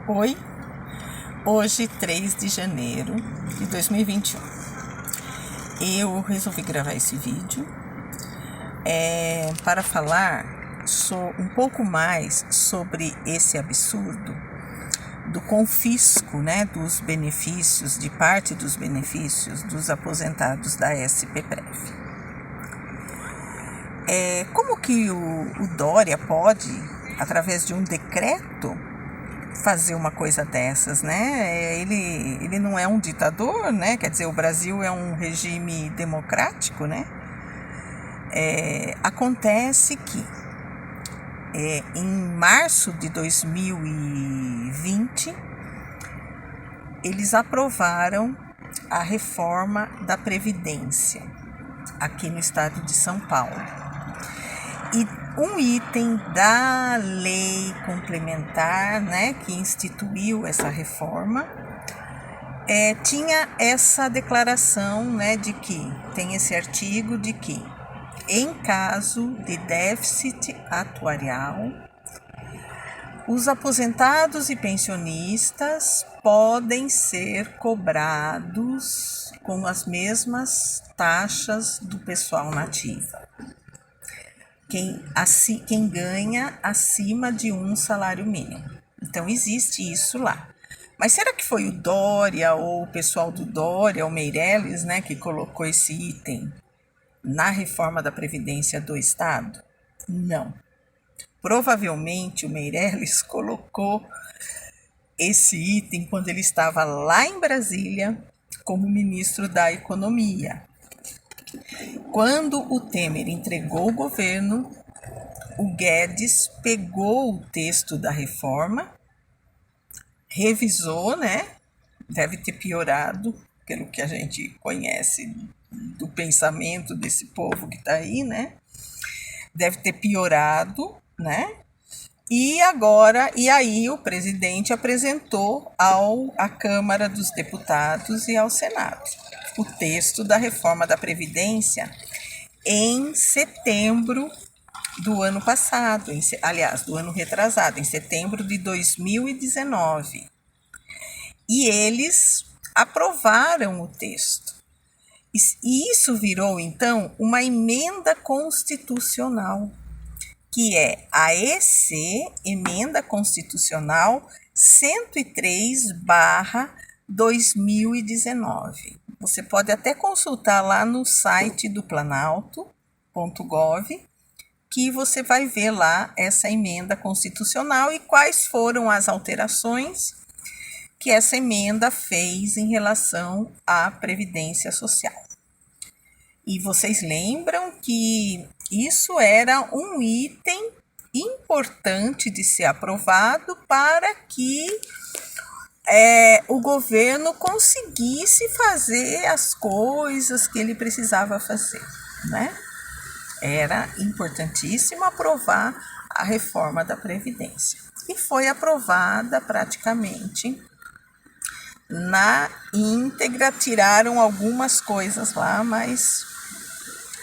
Oi, hoje 3 de janeiro de 2021. Eu resolvi gravar esse vídeo para falar um pouco mais sobre esse absurdo do confisco, dos benefícios, de parte dos benefícios dos aposentados da SPPREV. Como que o Dória pode, através de um decreto, fazer uma coisa dessas, né? Ele não é um ditador, né? Quer dizer, o Brasil é um regime democrático, né? Acontece que em março de 2020 eles aprovaram a reforma da Previdência aqui no estado de São Paulo. E um item da lei complementar, que instituiu essa reforma, tinha essa declaração, de que, tem esse artigo de que, em caso de déficit atuarial, os aposentados e pensionistas podem ser cobrados com as mesmas taxas do pessoal nativa. Quem ganha acima de um salário mínimo. Então, existe isso lá. Mas será que foi o Dória ou o pessoal do Dória, o Meirelles, que colocou esse item na reforma da Previdência do Estado? Não. Provavelmente o Meirelles colocou esse item quando ele estava lá em Brasília como ministro da Economia. Quando o Temer entregou o governo, o Guedes pegou o texto da reforma, revisou, deve ter piorado, pelo que a gente conhece do pensamento desse povo que está aí, deve ter piorado, E aí o presidente apresentou à Câmara dos Deputados e ao Senado o texto da reforma da Previdência em setembro do ano passado, do ano retrasado, em setembro de 2019. E eles aprovaram o texto. E isso virou, então, uma emenda constitucional, que é a Emenda Constitucional 103/2019. Você pode até consultar lá no site do planalto.gov, que você vai ver lá essa emenda constitucional e quais foram as alterações que essa emenda fez em relação à Previdência Social. E vocês lembram que isso era um item importante de ser aprovado para que o governo conseguisse fazer as coisas que ele precisava fazer, Era importantíssimo aprovar a reforma da Previdência. E foi aprovada praticamente na íntegra, tiraram algumas coisas lá, mas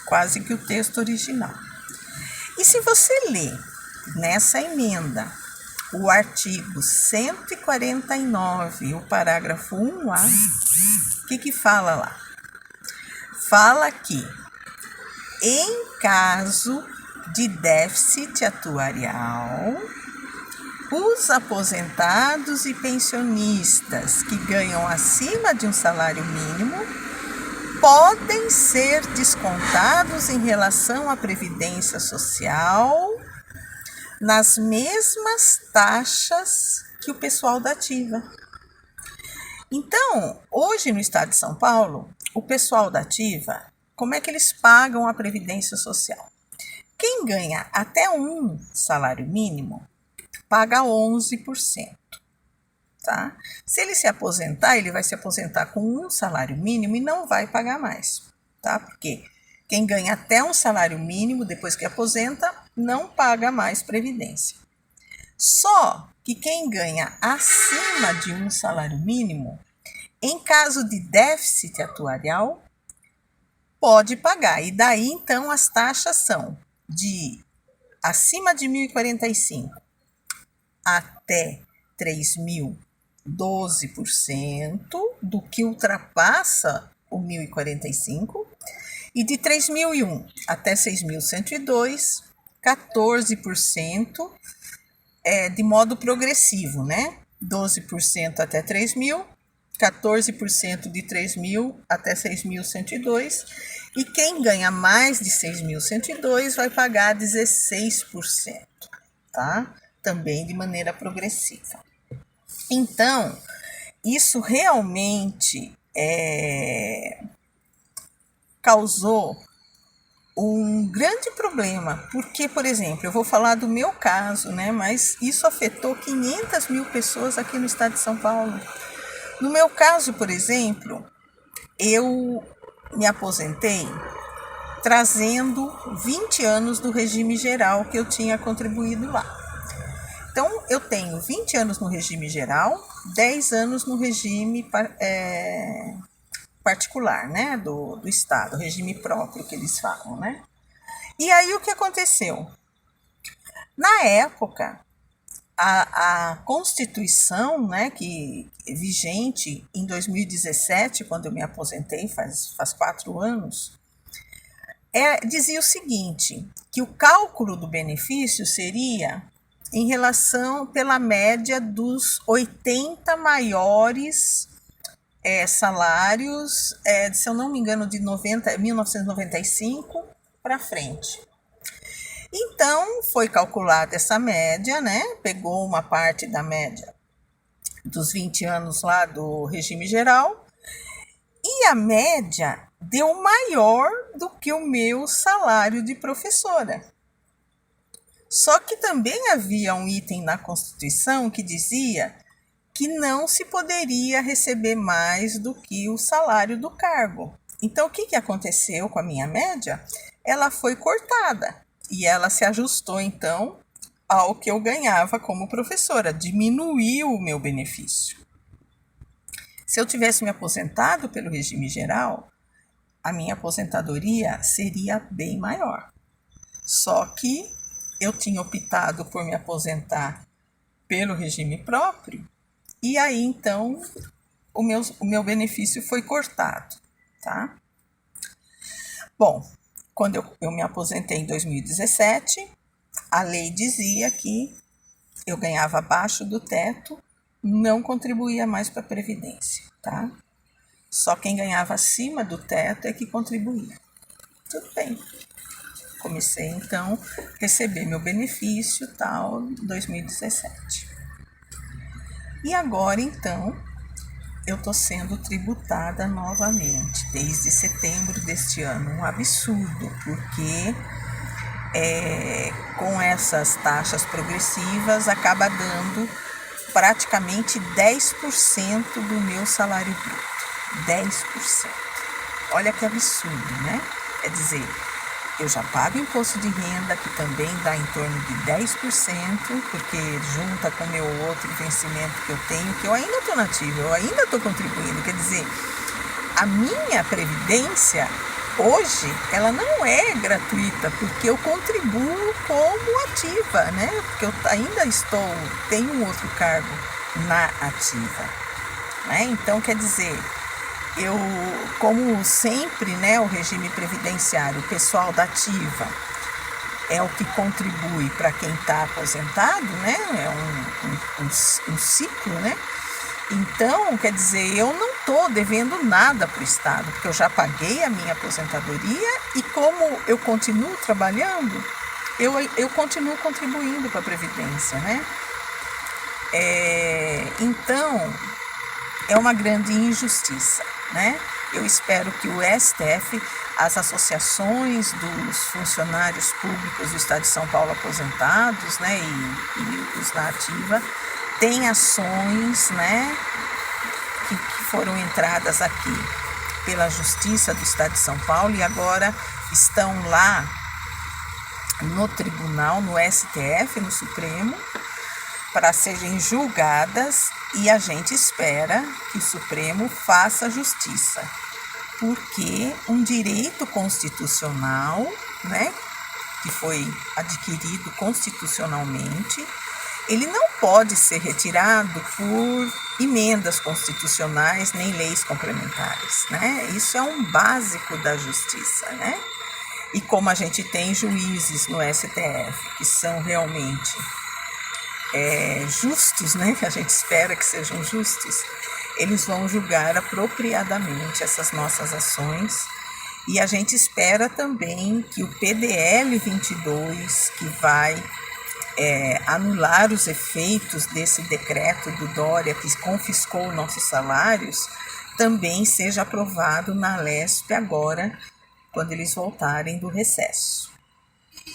quase que o texto original. E se você ler nessa emenda o artigo 149, o parágrafo 1A, o que fala lá? Fala que, em caso de déficit atuarial, os aposentados e pensionistas que ganham acima de um salário mínimo podem ser descontados em relação à Previdência Social nas mesmas taxas que o pessoal da ativa. Então, hoje no estado de São Paulo, o pessoal da ativa, como é que eles pagam a Previdência Social? Quem ganha até um salário mínimo, paga 11%. Tá? Se ele se aposentar, ele vai se aposentar com um salário mínimo e não vai pagar mais, tá? Porque quem ganha até um salário mínimo, depois que aposenta, não paga mais previdência. Só que quem ganha acima de um salário mínimo, em caso de déficit atuarial, pode pagar. E daí, então, as taxas são de acima de 1.045 até 3.000, 12% do que ultrapassa o 1.045, e de 3.001 até 6.102, 14% de modo progressivo, né? 12% até 3.000, 14% de 3.000 até 6.102, e quem ganha mais de 6.102 vai pagar 16%, tá? Também de maneira progressiva. Então, isso realmente causou um grande problema, porque, por exemplo, eu vou falar do meu caso, né? Mas isso afetou 500 mil pessoas aqui no estado de São Paulo. No meu caso, por exemplo, eu me aposentei trazendo 20 anos do regime geral que eu tinha contribuído lá. Então, eu tenho 20 anos no regime geral, 10 anos no regime particular, né, do Estado, regime próprio que eles falam, né? E aí o que aconteceu? Na época, a Constituição, né, que é vigente em 2017, quando eu me aposentei, faz 4 anos, dizia o seguinte, que o cálculo do benefício seria em relação pela média dos 80 maiores salários, se eu não me engano, de 1995 para frente. Então, foi calculada essa média, né? Pegou uma parte da média dos 20 anos lá do regime geral, e a média deu maior do que o meu salário de professora. Só que também havia um item na Constituição que dizia que não se poderia receber mais do que o salário do cargo. Então, o que aconteceu com a minha média? Ela foi cortada e ela se ajustou, então, ao que eu ganhava como professora, diminuiu o meu benefício. Se eu tivesse me aposentado pelo regime geral, a minha aposentadoria seria bem maior. Só que eu tinha optado por me aposentar pelo regime próprio, e aí, então, o meu benefício foi cortado, tá? Bom, quando eu me aposentei em 2017, a lei dizia que eu ganhava abaixo do teto, não contribuía mais para a Previdência, tá? Só quem ganhava acima do teto é que contribuía. Tudo bem. Comecei, então, a receber meu benefício, tal, em 2017. E agora, então, eu estou sendo tributada novamente, desde setembro deste ano. Um absurdo, porque com essas taxas progressivas acaba dando praticamente 10% do meu salário bruto. 10%. Olha que absurdo, né? Quer dizer, eu já pago imposto de renda, que também dá em torno de 10%, porque junta com o meu outro vencimento que eu tenho, que eu ainda estou nativa, eu ainda estou contribuindo. Quer dizer, a minha previdência, hoje, ela não é gratuita, porque eu contribuo como ativa, né? Porque eu ainda tenho um outro cargo na ativa, né? Então, quer dizer, eu, como sempre, né, o regime previdenciário, o pessoal da ativa é o que contribui para quem está aposentado, né? É um ciclo, né? Então, quer dizer, eu não estou devendo nada para o Estado, porque eu já paguei a minha aposentadoria e como eu continuo trabalhando, eu continuo contribuindo para a Previdência, né? Então, é uma grande injustiça, né? Eu espero que o STF, as associações dos funcionários públicos do Estado de São Paulo aposentados, né, e os na ativa, tem ações, né, que foram entradas aqui pela Justiça do Estado de São Paulo e agora estão lá no tribunal, no STF, no Supremo, para serem julgadas, e a gente espera que o Supremo faça justiça, porque um direito constitucional, né, que foi adquirido constitucionalmente, ele não pode ser retirado por emendas constitucionais nem leis complementares, né? Isso é um básico da justiça, né? E como a gente tem juízes no STF que são realmente justos, né? Que a gente espera que sejam justos, eles vão julgar apropriadamente essas nossas ações. E a gente espera também que o PDL 22, que vai anular os efeitos desse decreto do Dória, que confiscou nossos salários, também seja aprovado na Alesp agora, quando eles voltarem do recesso.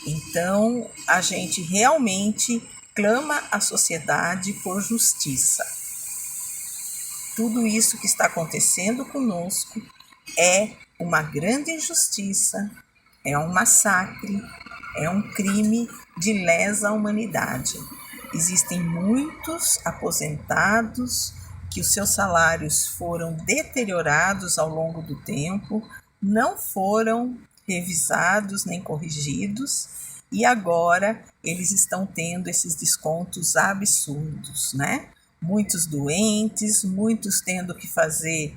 Então, a gente realmente clama à sociedade por justiça. Tudo isso que está acontecendo conosco é uma grande injustiça, é um massacre, é um crime de lesa humanidade. Existem muitos aposentados que os seus salários foram deteriorados ao longo do tempo, não foram revisados nem corrigidos, e agora eles estão tendo esses descontos absurdos, né? Muitos doentes, muitos tendo que fazer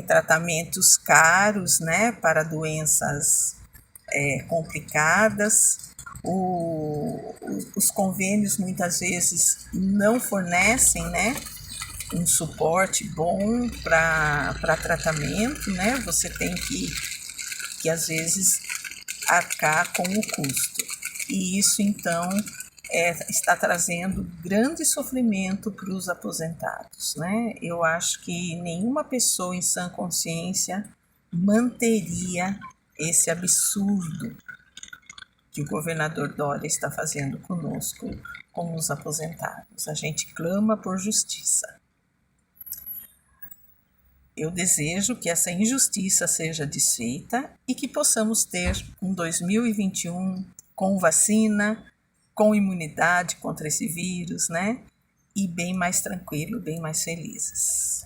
tratamentos caros, né, para doenças complicadas. Os convênios muitas vezes não fornecem, né, um suporte bom para tratamento, né? Você tem que às vezes arcar com o custo. E isso então está trazendo grande sofrimento para os aposentados, né? Eu acho que nenhuma pessoa em sã consciência manteria esse absurdo que o governador Dória está fazendo conosco, com os aposentados. A gente clama por justiça. Eu desejo que essa injustiça seja desfeita e que possamos ter um 2021 com vacina, com imunidade contra esse vírus, né? E bem mais tranquilo, bem mais felizes.